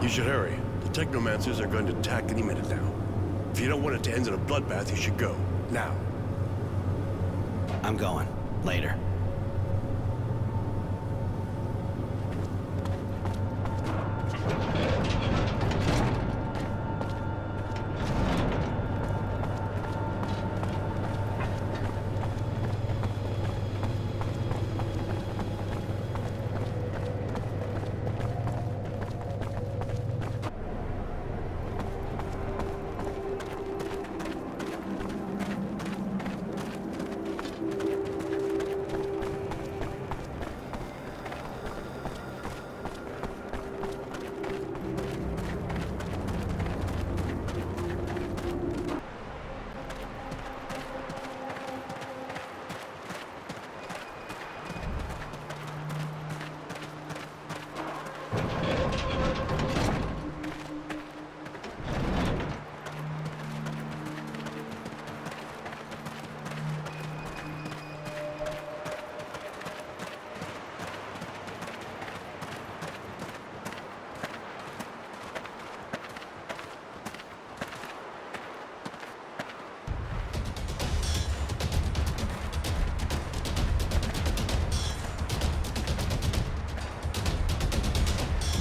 You should hurry. The technomancers are going to attack any minute now. If you don't want it to end in a bloodbath, you should go. Now. I'm going. Later.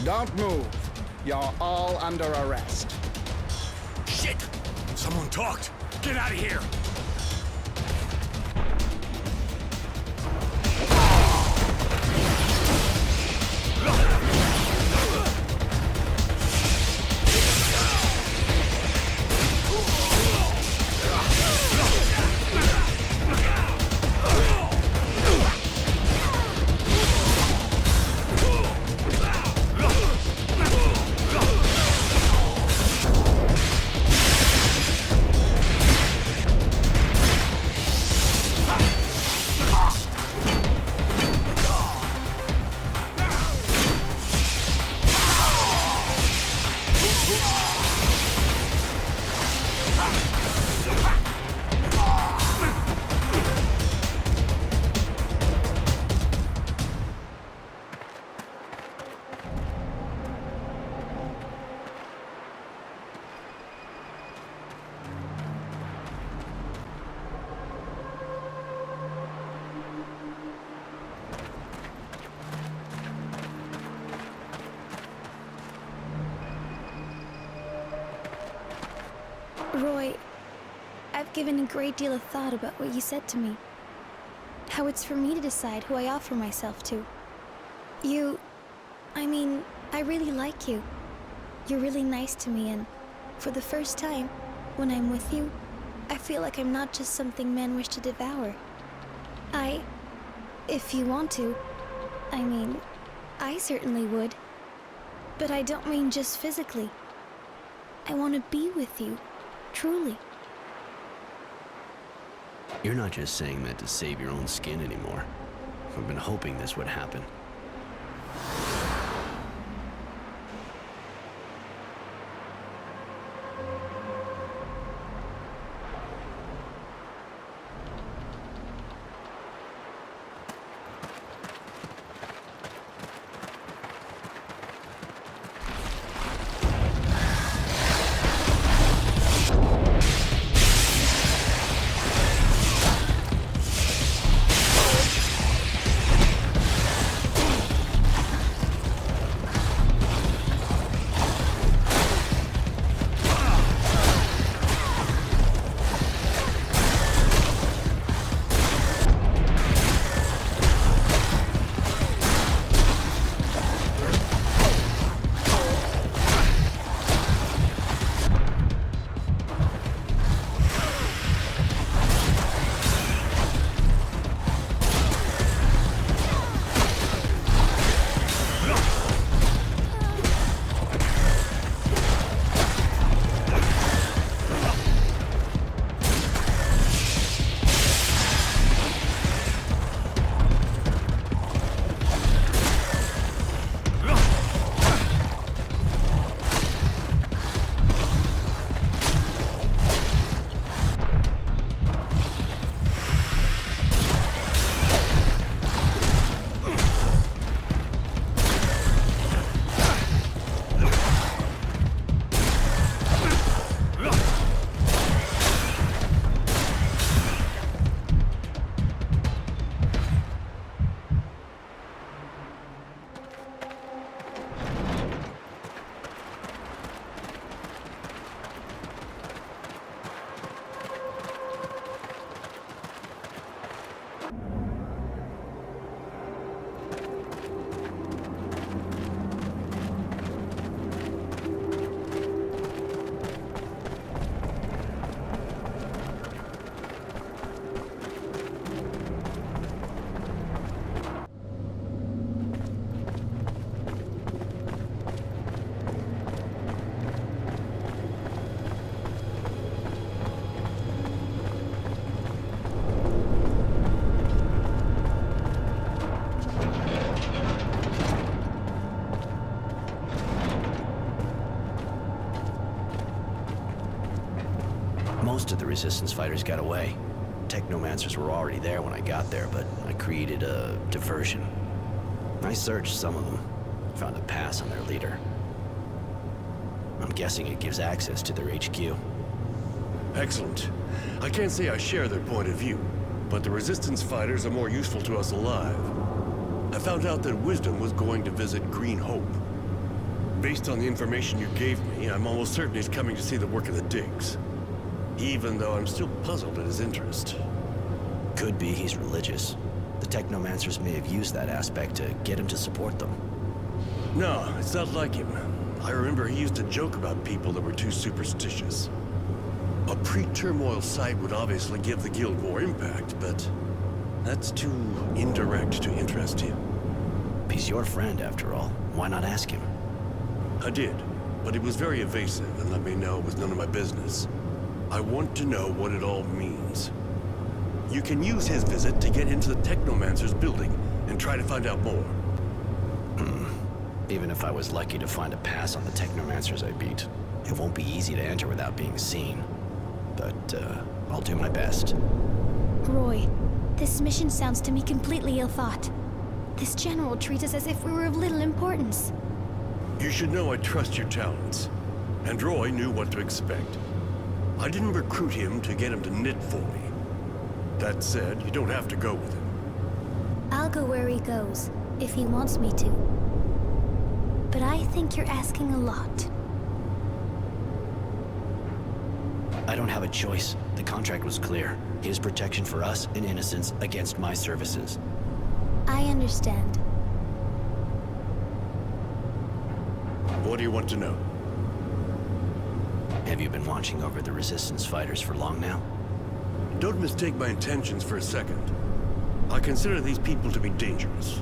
Don't move. You're all under arrest. Shit! Someone talked! Get out of here! Roy, I've given a great deal of thought about what you said to me. How it's for me to decide who I offer myself to. I really like you. You're really nice to me, and for the first time, when I'm with you, I feel like I'm not just something men wish to devour. If you want to, I certainly would. But I don't mean just physically. I want to be with you. Truly. You're not just saying that to save your own skin anymore. I've been hoping this would happen. Most of the Resistance fighters got away. Technomancers were already there when I got there, but I created a diversion. I searched some of them, found a pass on their leader. I'm guessing it gives access to their HQ. Excellent. I can't say I share their point of view, but the Resistance fighters are more useful to us alive. I found out that Wisdom was going to visit Green Hope. Based on the information you gave me, I'm almost certain he's coming to see the work of the digs. Even though I'm still puzzled at his interest. Could be he's religious. The Technomancers may have used that aspect to get him to support them. No, it's not like him. I remember he used to joke about people that were too superstitious. A pre-turmoil site would obviously give the guild more impact, but that's too indirect to interest him. He's your friend, after all. Why not ask him? I did, but he was very evasive and let me know it was none of my business. I want to know what it all means. You can use his visit to get into the Technomancer's building and try to find out more. Even if I was lucky to find a pass on the Technomancers I beat, it won't be easy to enter without being seen. But, I'll do my best. Roy, this mission sounds to me completely ill-thought. This general treats us as if we were of little importance. You should know I trust your talents. And Roy knew what to expect. I didn't recruit him to get him to knit for me. That said, you don't have to go with him. I'll go where he goes, if he wants me to. But I think you're asking a lot. I don't have a choice. The contract was clear. His protection for us and innocents against my services. I understand. What do you want to know? Have you been watching over the Resistance fighters for long now? Don't mistake my intentions for a second. I consider these people to be dangerous.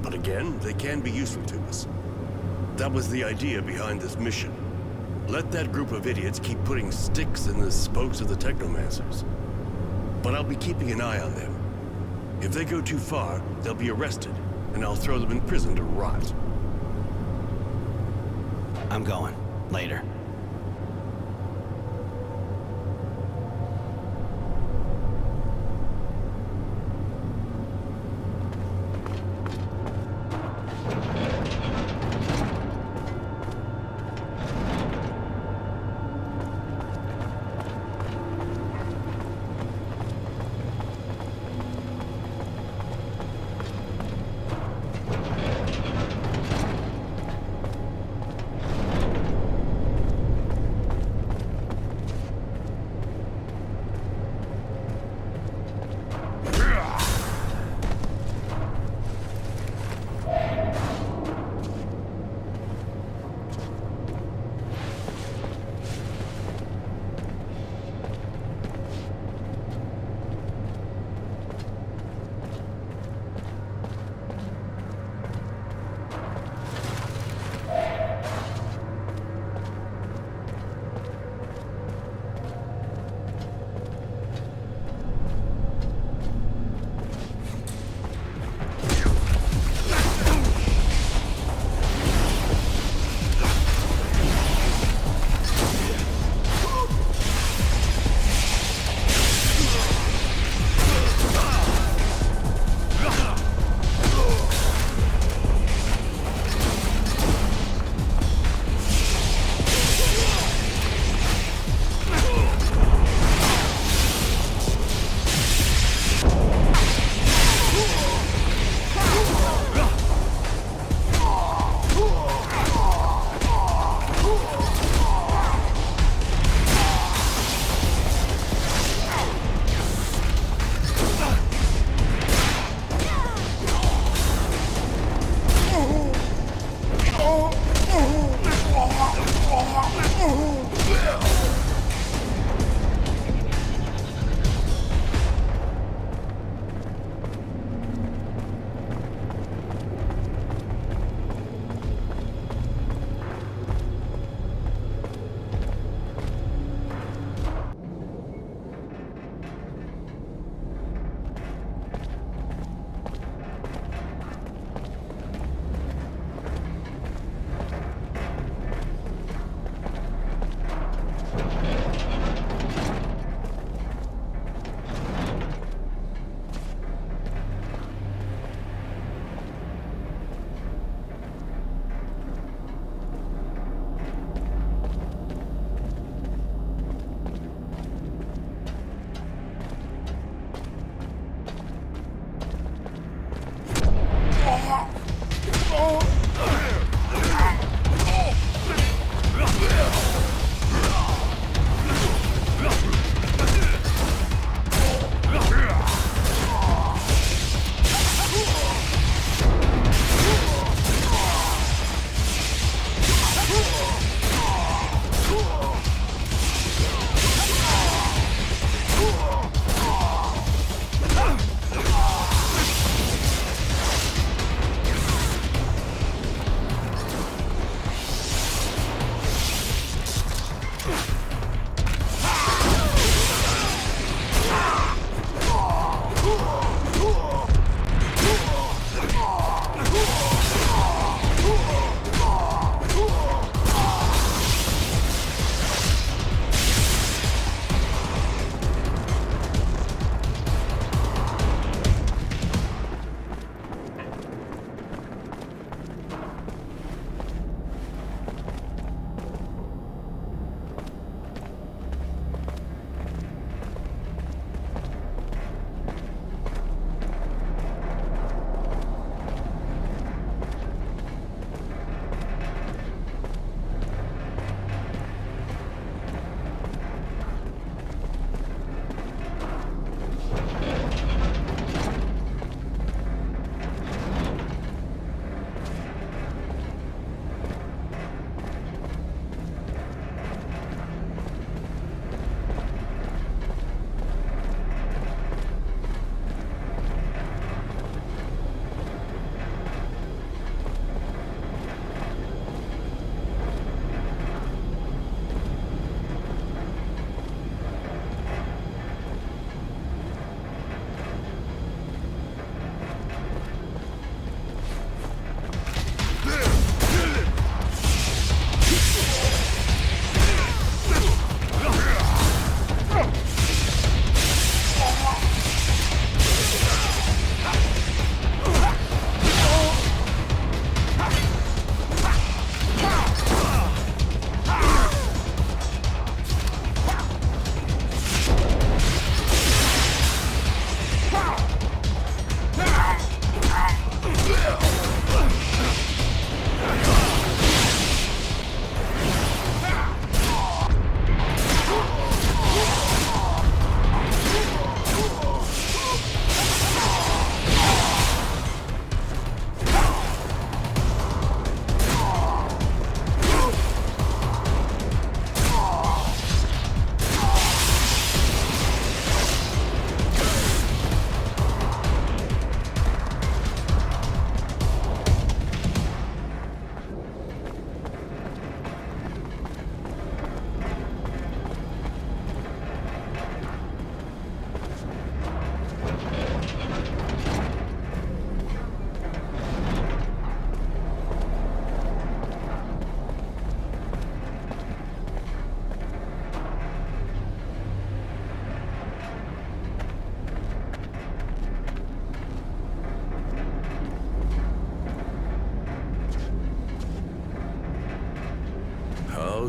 But again, they can be useful to us. That was the idea behind this mission. Let that group of idiots keep putting sticks in the spokes of the Technomancers. But I'll be keeping an eye on them. If they go too far, they'll be arrested, and I'll throw them in prison to rot. I'm going. Later.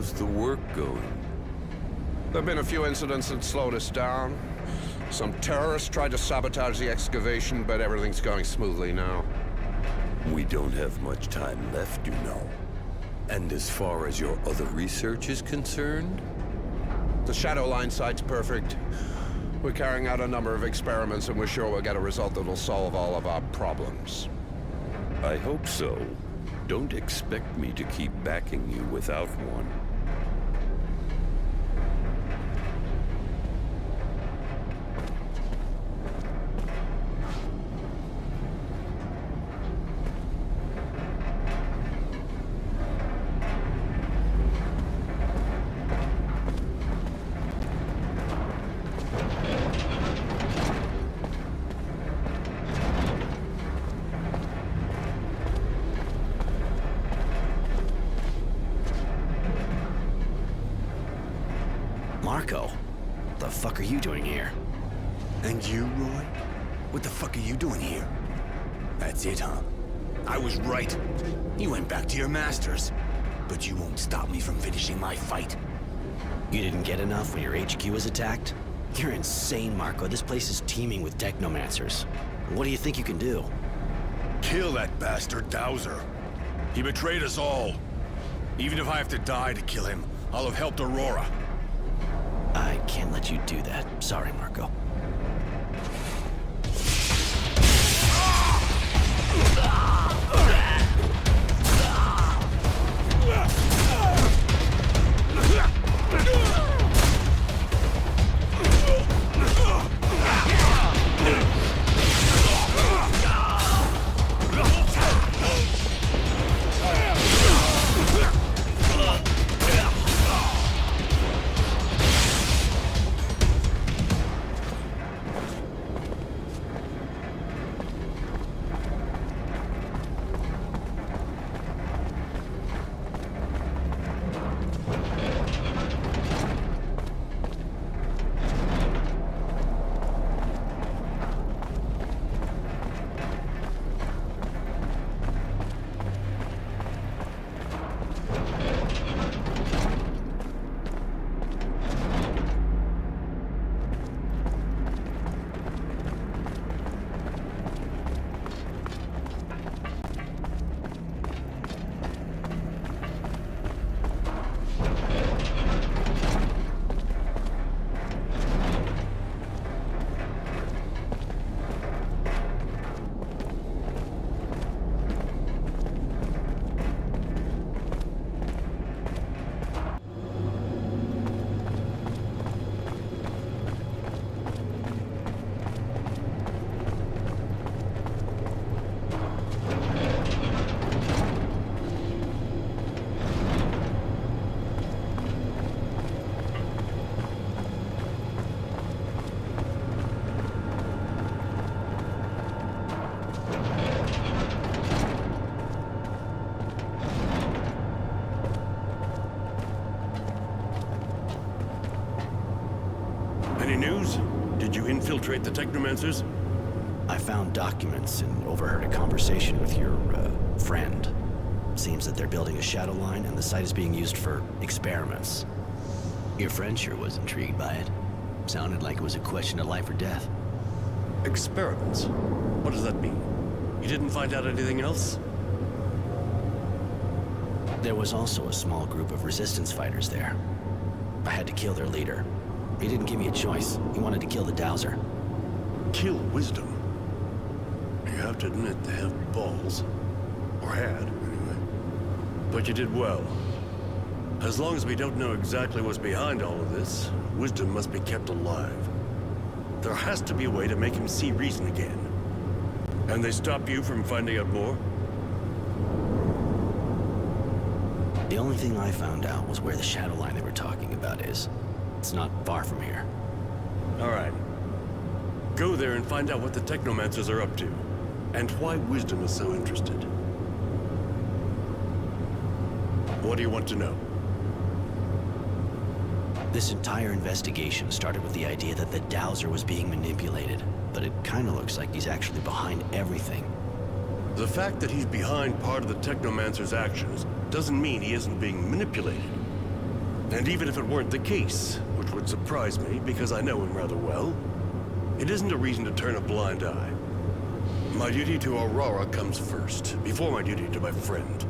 How's the work going? There have been a few incidents that slowed us down. Some terrorists tried to sabotage the excavation, but everything's going smoothly now. We don't have much time left, you know. And as far as your other research is concerned? The Shadowline site's perfect. We're carrying out a number of experiments, and we're sure we'll get a result that'll solve all of our problems. I hope so. Don't expect me to keep backing you without one. Marco, the fuck are you doing here? And you, Roy? What the fuck are you doing here? That's it, huh? I was right. You went back to your masters. But you won't stop me from finishing my fight. You didn't get enough when your HQ was attacked? You're insane, Marco. This place is teeming with technomancers. What do you think you can do? Kill that bastard Dowser. He betrayed us all. Even if I have to die to kill him, I'll have helped Aurora. I can't let you do that. Sorry, Marco. Any news? Did you infiltrate the technomancers? I found documents and overheard a conversation with your, friend. Seems that they're building a Shadowline and the site is being used for experiments. Your friend sure was intrigued by it. Sounded like it was a question of life or death. Experiments? What does that mean? You didn't find out anything else? There was also a small group of resistance fighters there. I had to kill their leader. He didn't give me a choice. He wanted to kill the Dowser. Kill Wisdom? You have to admit they have balls. Or had, anyway. But you did well. As long as we don't know exactly what's behind all of this, Wisdom must be kept alive. There has to be a way to make him see reason again. And they stop you from finding out more? The only thing I found out was where the Shadowline they were talking about is. It's not far from here. All right. Go there and find out what the technomancers are up to, and why Wisdom is so interested. What do you want to know? This entire investigation started with the idea that the Dowser was being manipulated, but it kind of looks like he's actually behind everything. The fact that he's behind part of the technomancer's actions doesn't mean he isn't being manipulated. And even if it weren't the case, which would surprise me because I know him rather well, it isn't a reason to turn a blind eye. My duty to Aurora comes first, before my duty to my friend.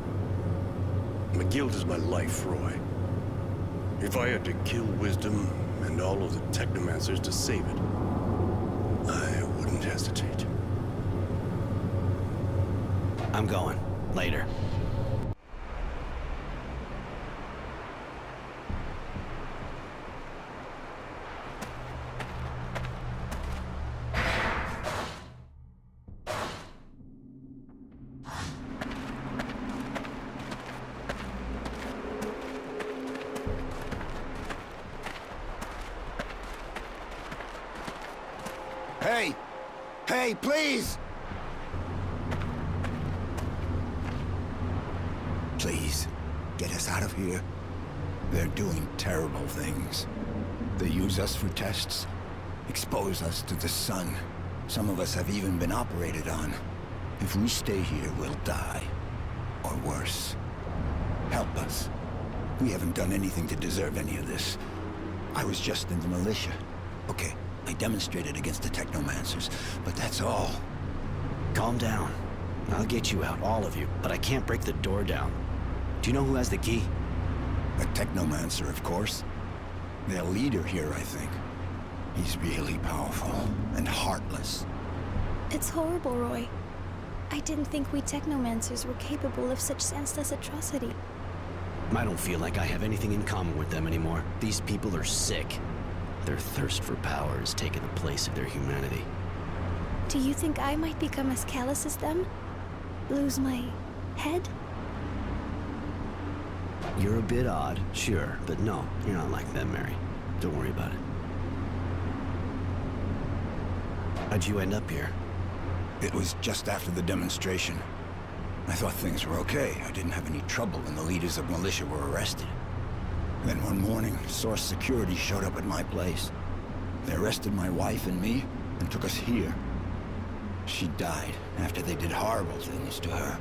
My guild is my life, Roy. If I had to kill Wisdom and all of the Technomancers to save it, I wouldn't hesitate. I'm going. Later. Hey! Hey, please! Please, get us out of here. They're doing terrible things. They use us for tests, expose us to the sun. Some of us have even been operated on. If we stay here, we'll die. Or worse. Help us. We haven't done anything to deserve any of this. I was just in the militia. Okay, I demonstrated against the Technomancers, but that's all. Calm down. I'll get you out, all of you, but I can't break the door down. Do you know who has the key? A Technomancer, of course. Their leader here, I think. He's really powerful and heartless. It's horrible, Roy. I didn't think we Technomancers were capable of such senseless atrocity. I don't feel like I have anything in common with them anymore. These people are sick. Their thirst for power has taken the place of their humanity. Do you think I might become as callous as them? Lose my head? You're a bit odd, sure, but no, you're not like them, Mary. Don't worry about it. How'd you end up here? It was just after the demonstration. I thought things were okay. I didn't have any trouble when the leaders of militia were arrested. Then one morning, Source Security showed up at my place. They arrested my wife and me and took us here. She died after they did horrible things to her.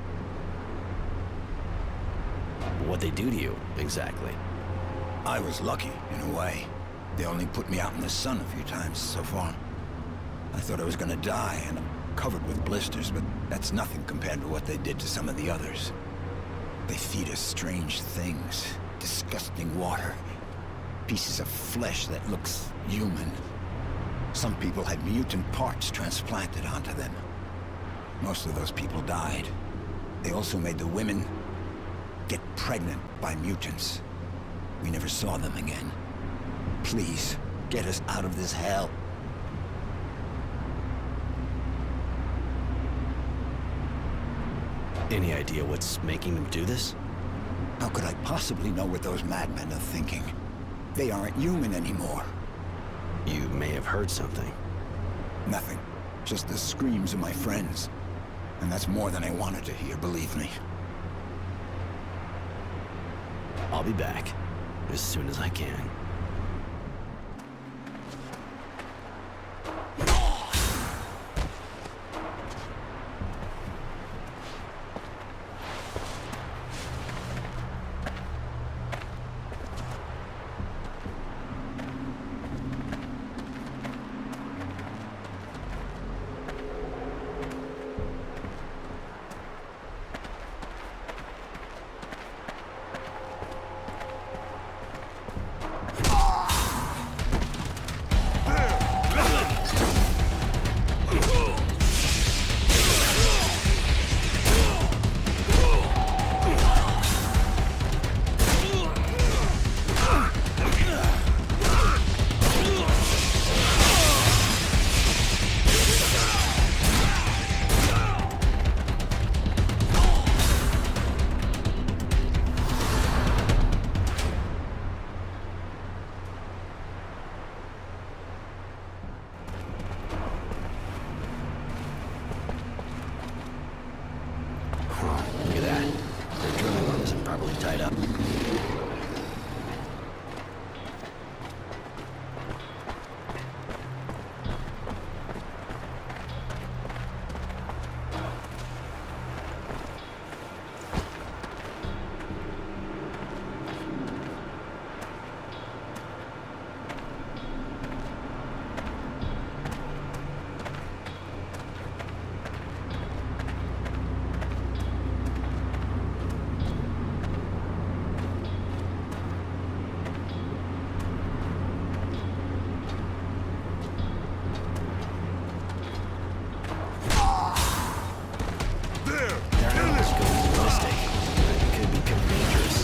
What'd they do to you, exactly? I was lucky, in a way. They only put me out in the sun a few times so far. I thought I was gonna die, and I'm covered with blisters, but that's nothing compared to what they did to some of the others. They feed us strange things, disgusting water, pieces of flesh that looks human. Some people had mutant parts transplanted onto them. Most of those people died. They also made the women get pregnant by mutants. We never saw them again. Please, get us out of this hell. Any idea what's making them do this? How could I possibly know what those madmen are thinking? They aren't human anymore. You may have heard something. Nothing. Just the screams of my friends. And that's more than I wanted to hear, believe me. I'll be back as soon as I can. Look at that. Their adrenaline isn't properly tied up. Their animals go ballistic. It could become dangerous.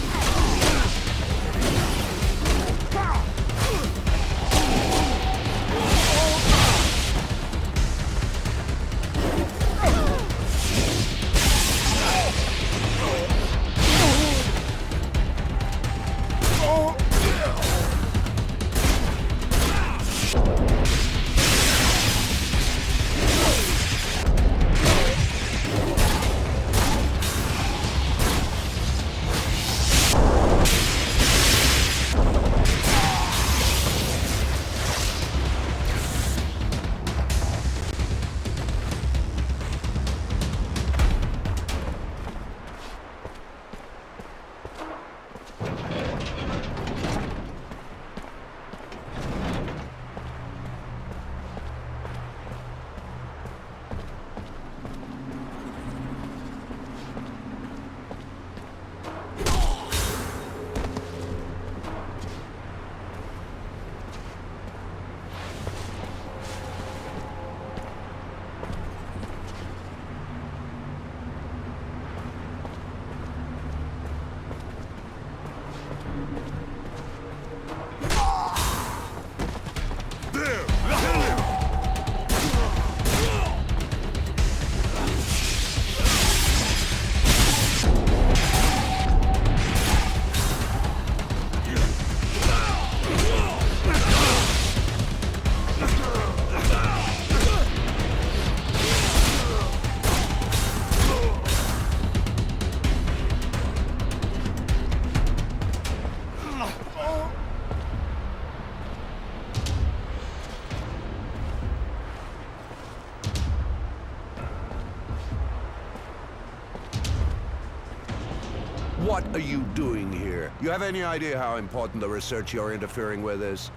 What are you doing here? You have any idea how important the research you're interfering with is?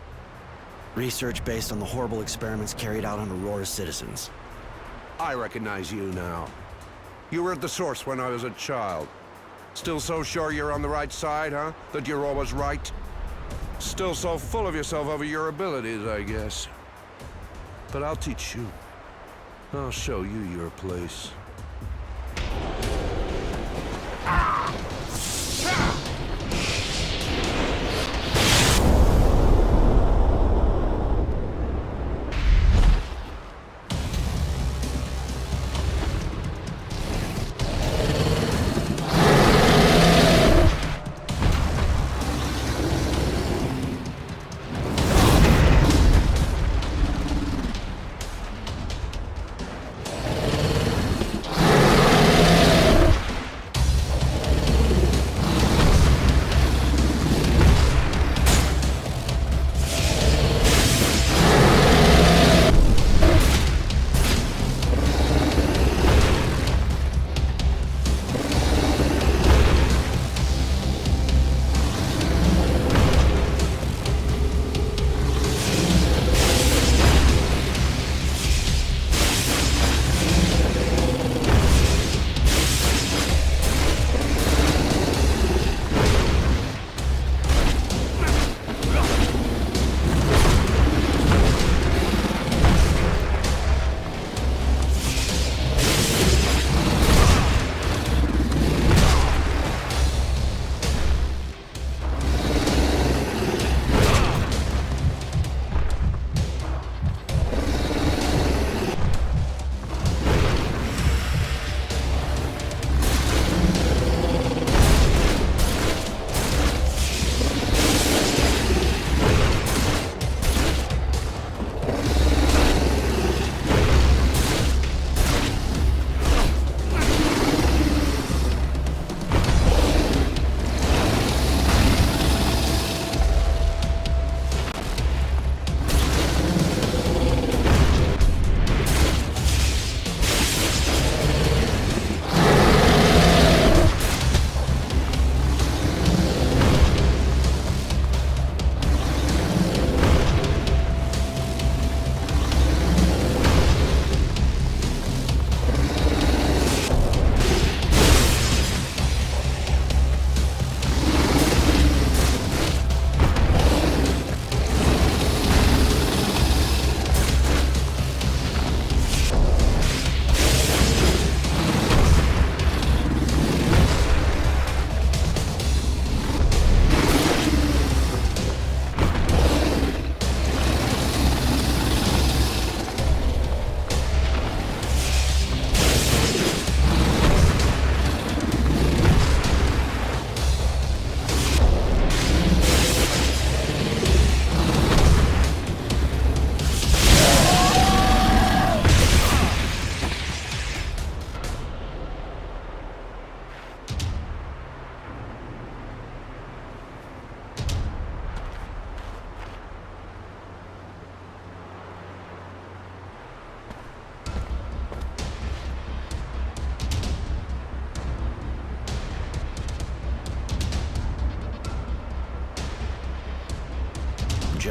Research based on the horrible experiments carried out on Aurora's citizens. I recognize you now. You were at the source when I was a child. Still so sure you're on the right side, huh? That you're always right? Still so full of yourself over your abilities, I guess. But I'll teach you. I'll show you your place.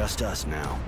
just us now.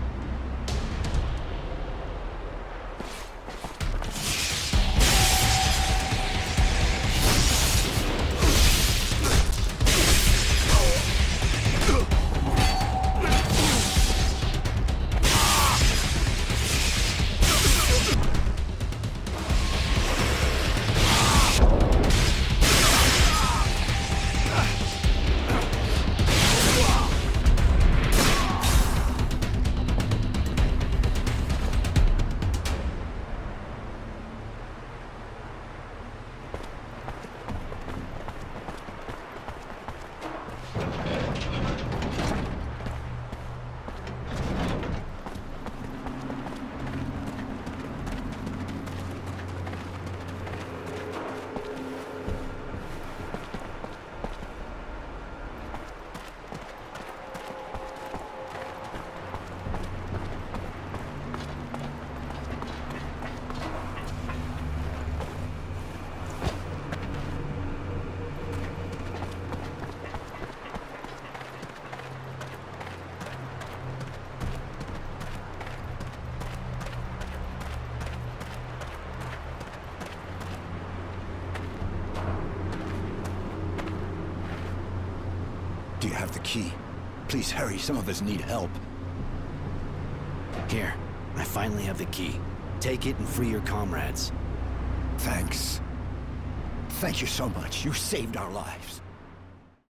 Do you have the key? Please hurry, some of us need help. Here, I finally have the key. Take it and free your comrades. Thanks. Thank you so much. You saved our lives.